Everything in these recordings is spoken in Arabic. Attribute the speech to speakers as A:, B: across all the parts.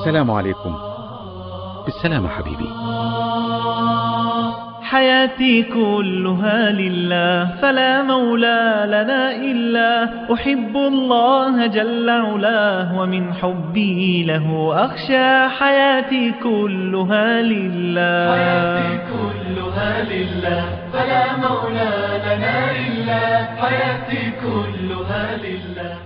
A: السلام عليكم. بالسلامة حبيبي.
B: حياتي كلها لله فلا مولى لنا إلا أحب الله جل علاه ومن حبي له أخشى. حياتي كلها لله،
C: حياتي كلها لله فلا مولى لنا إلا حياتي كلها لله.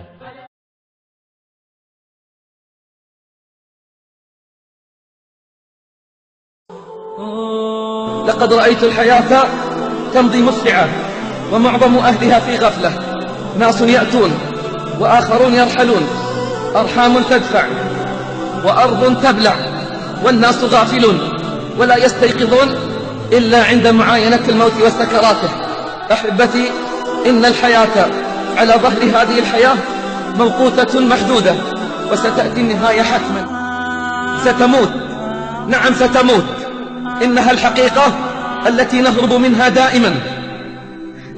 D: لقد رأيت الحياة تمضي مسرعة ومعظم أهلها في غفلة. ناس يأتون وآخرون يرحلون، أرحام تدفع وأرض تبلع، والناس غافلون ولا يستيقظون إلا عند معاينة الموت وسكراته. أحبتي، إن الحياة على ظهر هذه الحياة موقوتة محدودة، وستأتي النهاية حتما. ستموت، نعم ستموت. إنها الحقيقة التي نهرب منها دائما،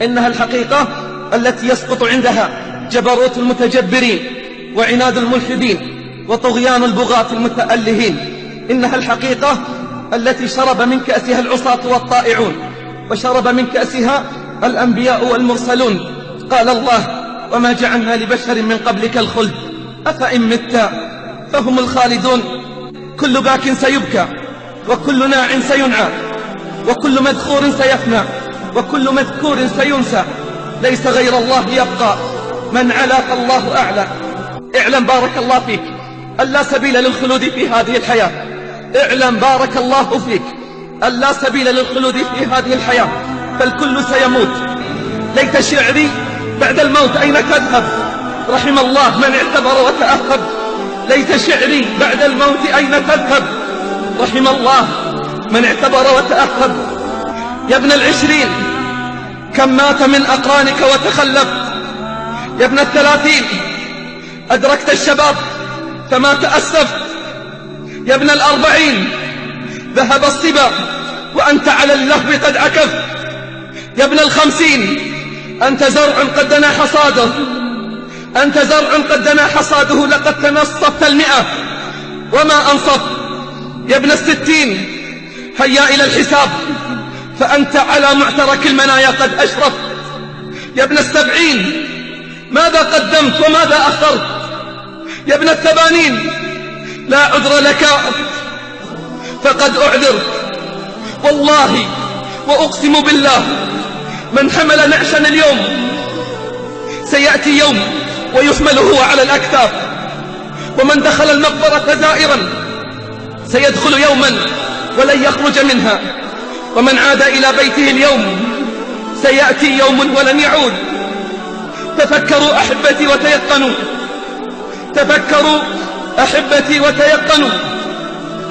D: إنها الحقيقة التي يسقط عندها جبروت المتجبرين وعناد الملحدين وطغيان البغاة المتألهين. إنها الحقيقة التي شرب من كأسها العصاة والطائعون، وشرب من كأسها الأنبياء والمرسلون. قال الله: وما جعلنا لبشر من قبلك الخلد أفإن مت فهم الخالدون. كل باك سيبكى، وكل ناع سينعى، وكل مذخور سيفنى، وكل مذكور سينسى. ليس غير الله يبقى، من علا فالله أعلى. اعلم بارك الله فيك أن لا سبيل للخلود في هذه الحياة. اعلم بارك الله فيك أن لا سبيل للخلود في هذه الحياة، فالكل سيموت. ليت شعري بعد الموت أين تذهب، رحم الله من اعتبر وتأهب. ليت شعري بعد الموت أين تذهب، رحم الله من اعتبر وتأهب. يا ابن العشرين كم مات من أقرانك وتخلف، يا ابن الثلاثين أدركت الشباب فما تأسفت، يا ابن الأربعين ذهب الصبا وأنت على اللهو قد عكفت، يا ابن الخمسين أنت زرع قد دنا حصاده، أنت زرع قد دنا حصاده لقد تنصفت 100 وما أنصف. يا ابن الستين هيا إلى الحساب فأنت على معترك المنايا قد أشرفت. يا ابن السبعين ماذا قدمت وماذا أخرت، يا ابن الثمانين لا عذر لك فقد أعذرت. والله وأقسم بالله من حمل نعشا اليوم سيأتي يوم ويحمل هو على الأكتاف، ومن دخل المقبرة زائرا سيدخل يوما ولن يخرج منها، ومن عاد إلى بيته اليوم سيأتي يوم ولن يعود. تفكروا أحبتي وتيقنوا، تفكروا أحبتي وتيقنوا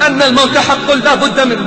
D: أن الموت حق لا بد منه.